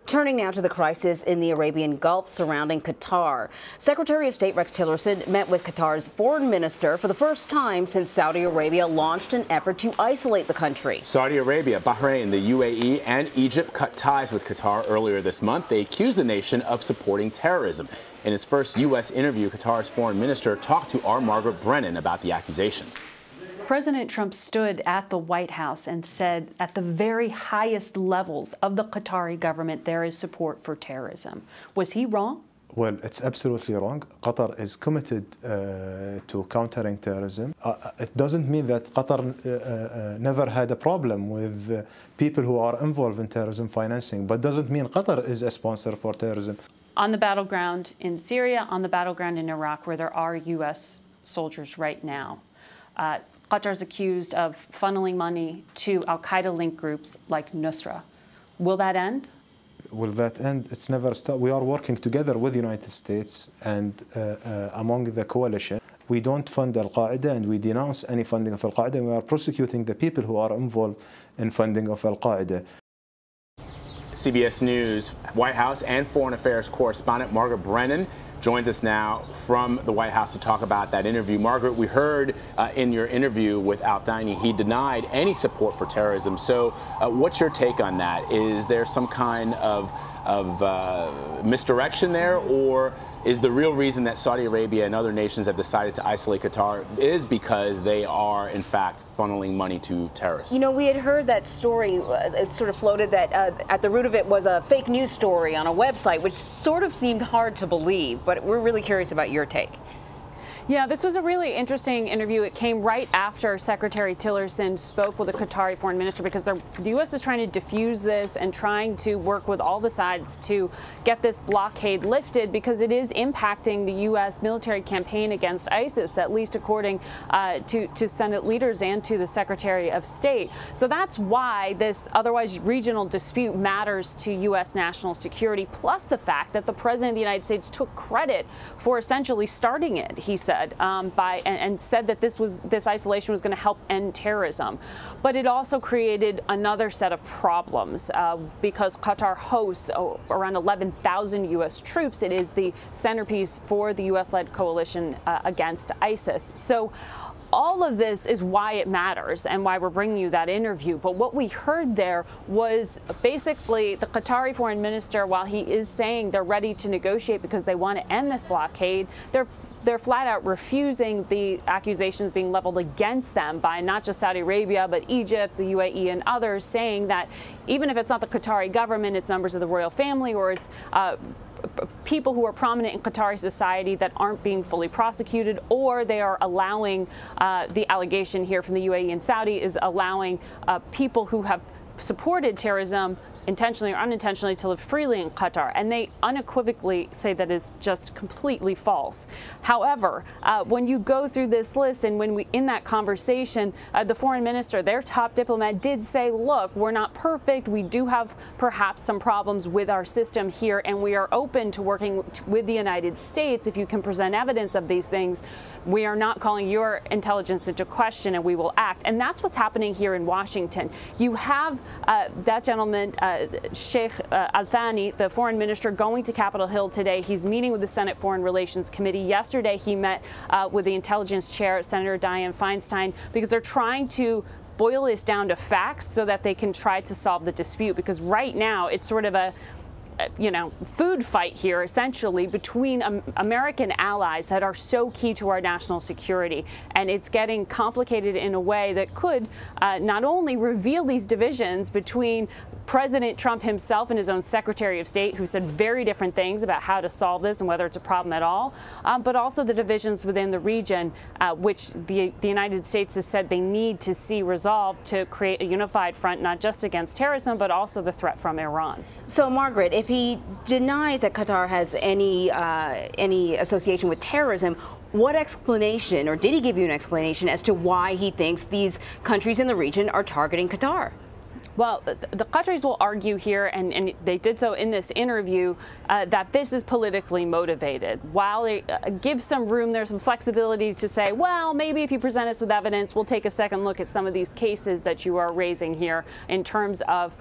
Turning now to the crisis in the Arabian Gulf surrounding Qatar. Secretary of State Rex Tillerson met with Qatar's foreign minister for the first time since Saudi Arabia launched an effort to isolate the country. Saudi Arabia, Bahrain, the UAE, and Egypt cut ties with Qatar earlier this month. They accused the nation of supporting terrorism. In his first U.S. interview, Qatar's foreign minister talked to our Margaret Brennan about the accusations. President Trump stood at the White House and said at the very highest levels of the Qatari government there is support for terrorism. Was he wrong? Well, it's absolutely wrong. Qatar is committed to countering terrorism. It doesn't mean that Qatar never had a problem with people who are involved in terrorism financing, but doesn't mean Qatar is a sponsor for terrorism. On the battleground in Syria, on the battleground in Iraq, where there are U.S. soldiers right now, Qatar is accused of funneling money to al-Qaeda linked groups like Nusra. Will that end? Will that end? It's never stopped. We are working together with the United States and among the coalition. We don't fund al-Qaeda and we denounce any funding of al-Qaeda. We are prosecuting the people who are involved in funding of al-Qaeda. CBS News White House and Foreign Affairs correspondent Margaret Brennan joins us now from the White House to talk about that interview. Margaret, we heard in your interview with al-Thani, he denied any support for terrorism. So what's your take on that? Is there some kind of misdirection there, or is the real reason that Saudi Arabia and other nations have decided to isolate Qatar is because they are, in fact, funneling money to terrorists? You know, we had heard that story, it sort of floated that at the root of it was a fake news story on a website, which sort of seemed hard to believe, but we're really curious about your take. Yeah, this was a really interesting interview. It came right after Secretary Tillerson spoke with the Qatari foreign minister because the U.S. is trying to diffuse this and trying to work with all the sides to get this blockade lifted because it is impacting the U.S. military campaign against ISIS, at least according to Senate leaders and to the Secretary of State. So that's why this otherwise regional dispute matters to U.S. national security, plus the fact that the President of the United States took credit for essentially starting it, he said. And said that this isolation was going to help end terrorism. But it also created another set of problems because Qatar hosts around 11,000 U.S. troops. It is the centerpiece for the U.S.-led coalition against ISIS. So all of this is why it matters and why we're bringing you that interview. But what we heard there was basically the Qatari foreign minister, while he is saying they're ready to negotiate because they want to end this blockade, they're flat out refusing the accusations being leveled against them by not just Saudi Arabia, but Egypt, the UAE, and others, saying that even if it's not the Qatari government, it's members of the royal family or it's people who are prominent in Qatari society that aren't being fully prosecuted, or they are allowing, the allegation here from the UAE and Saudi is allowing people who have supported terrorism intentionally or unintentionally to live freely in Qatar, and they unequivocally say that is just completely false. However, when you go through this list and when we in that conversation, the foreign minister, their top diplomat, did say, look, we're not perfect, we do have perhaps some problems with our system here, and we are open to working with the United States if you can present evidence of these things. We are not calling your intelligence into question, and we will act. And that's what's happening here in Washington. You have that gentleman, Sheikh al-Thani, the foreign minister, going to Capitol Hill today. He's meeting with the Senate Foreign Relations Committee. Yesterday, he met with the intelligence chair, Senator Dianne Feinstein, because they're trying to boil this down to facts so that they can try to solve the dispute. Because right now, it's sort of a food fight here, essentially, between American allies that are so key to our national security. And it's getting complicated in a way that could not only reveal these divisions between President Trump himself and his own Secretary of State, who said very different things about how to solve this and whether it's a problem at all, but also the divisions within the region, which the United States has said they need to see resolved to create a unified front, not just against terrorism, but also the threat from Iran. So, Margaret, if he denies that Qatar has any association with terrorism, what explanation, or did he give you an explanation as to why he thinks these countries in the region are targeting Qatar? Well, the Qataris will argue here, and they did so in this interview, that this is politically motivated. While they give some room, there's some flexibility to say, well, maybe if you present us with evidence, we'll take a second look at some of these cases that you are raising here in terms of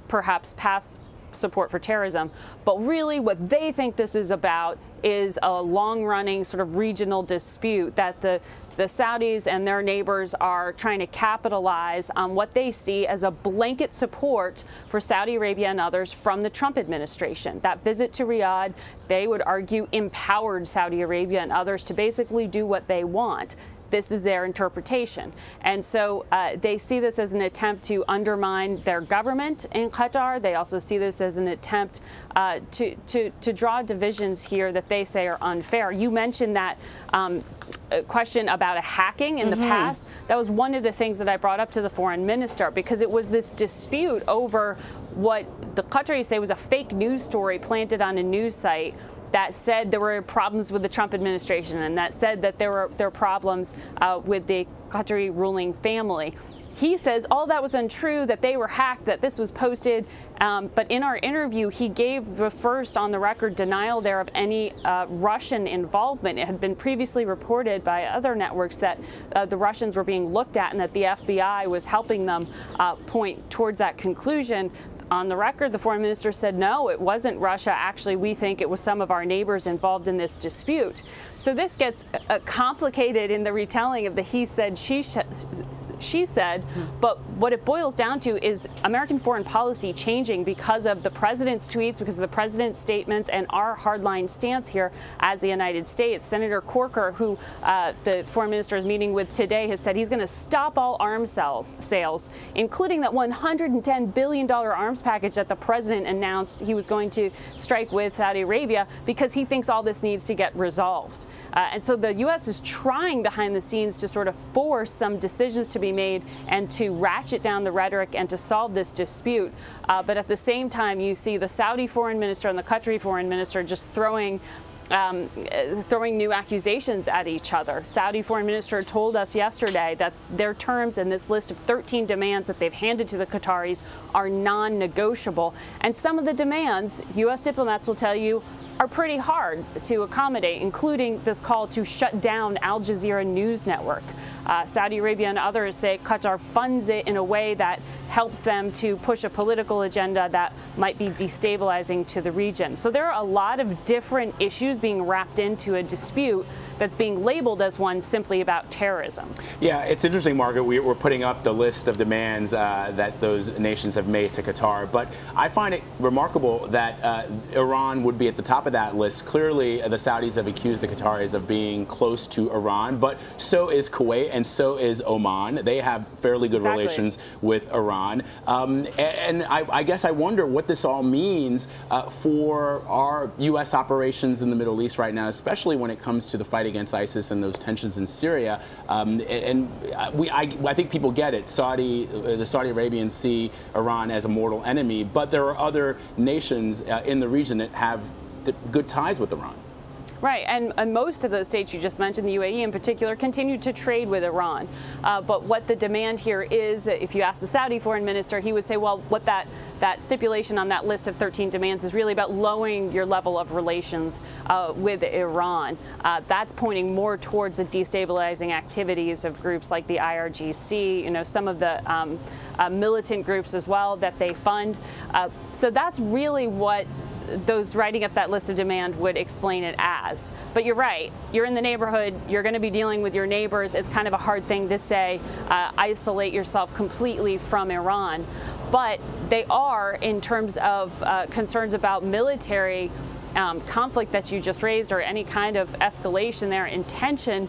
perhaps past support for terrorism. But really what they think this is about is a long-running sort of regional dispute that the Saudis and their neighbors are trying to capitalize on what they see as a blanket support for Saudi Arabia and others from the Trump administration. That visit to Riyadh, they would argue, empowered Saudi Arabia and others to basically do what they want. This is their interpretation. And so they see this as an attempt to undermine their government in Qatar. They also see this as an attempt to draw divisions here that they say are unfair. You mentioned that question about a hacking in the past. That was one of the things that I brought up to the foreign minister, because it was this dispute over what the Qataris say was a fake news story planted on a news site that said there were problems with the Trump administration, and that said that there were problems with the Qatari ruling family. He says all that was untrue, that they were hacked, that this was posted. But in our interview, he gave the first on the record denial there of any Russian involvement. It had been previously reported by other networks that the Russians were being looked at and that the FBI was helping them point towards that conclusion. On the record, the foreign minister said, no, it wasn't Russia. Actually, we think it was some of our neighbors involved in this dispute. So this gets complicated in the retelling of the he said, she said, but what it boils down to is American foreign policy changing because of the president's tweets, because of the president's statements, and our hardline stance here as the United States. Senator Corker, who the foreign minister is meeting with today, has said he's going to stop all arms sales, including that $110 billion arms package that the president announced he was going to strike with Saudi Arabia, because he thinks all this needs to get resolved. And so the U.S. is trying behind the scenes to sort of force some decisions to be made and to ratchet down the rhetoric and to solve this dispute. But at the same time, you see the Saudi foreign minister and the Qatari foreign minister just throwing new accusations at each other. Saudi foreign minister told us yesterday that their terms in this list of 13 demands that they've handed to the Qataris are non-negotiable. And some of the demands, U.S. diplomats will tell you, are pretty hard to accommodate, including this call to shut down Al Jazeera news network. Saudi Arabia and others say Qatar funds it in a way that helps them to push a political agenda that might be destabilizing to the region. So there are a lot of different issues being wrapped into a dispute that's being labeled as one simply about terrorism. Yeah, it's interesting, Margaret. We're putting up the list of demands that those nations have made to Qatar, but I find it remarkable that Iran would be at the top of that list. Clearly, the Saudis have accused the Qataris of being close to Iran, but so is Kuwait and so is Oman. They have fairly good relations with Iran. And I guess I wonder what this all means for our U.S. operations in the Middle East right now, especially when it comes to the fight against ISIS and those tensions in Syria. I think people get it. The Saudi Arabians see Iran as a mortal enemy, but there are other nations in the region that have good ties with Iran. Right, and most of those states you just mentioned, the UAE in particular, continue to trade with Iran. But what the demand here is, if you ask the Saudi foreign minister, he would say, well, what that stipulation on that list of 13 demands is really about lowering your level of relations with Iran. That's pointing more towards the destabilizing activities of groups like the IRGC, some of the militant groups as well that they fund. So that's really what those writing up that list of demand would explain it as. But you're right, you're in the neighborhood, you're going to be dealing with your neighbors. It's kind of a hard thing to say, isolate yourself completely from Iran. But they are, in terms of concerns about military conflict that you just raised, or any kind of escalation there in tension,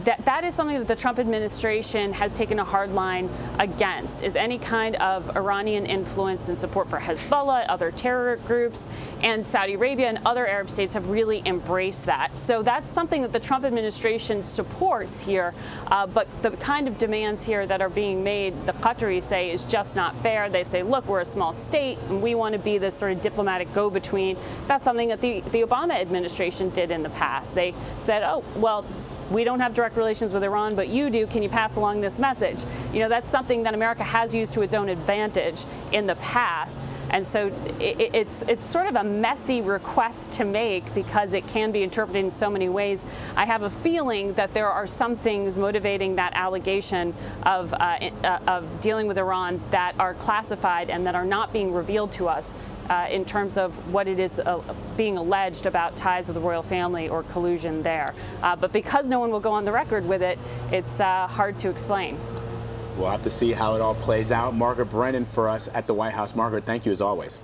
that is something that the Trump administration has taken a hard line against, is any kind of Iranian influence and support for Hezbollah, other terror groups, and Saudi Arabia and other Arab states have really embraced that. So that's something that the Trump administration supports here, but the kind of demands here that are being made, the Qataris say, is just not fair. They say, look, we're a small state and we want to be this sort of diplomatic go-between. That's something that the Obama administration did in the past. They said, oh, well, we don't have direct relations with Iran, but you do. Can you pass along this message? That's something that America has used to its own advantage in the past. And so it's sort of a messy request to make because it can be interpreted in so many ways. I have a feeling that there are some things motivating that allegation of dealing with Iran that are classified and that are not being revealed to us in terms of what it is being alleged about ties of the royal family or collusion there. But because no one will go on the record with it, it's hard to explain. We'll have to see how it all plays out. Margaret Brennan for us at the White House. Margaret, thank you as always.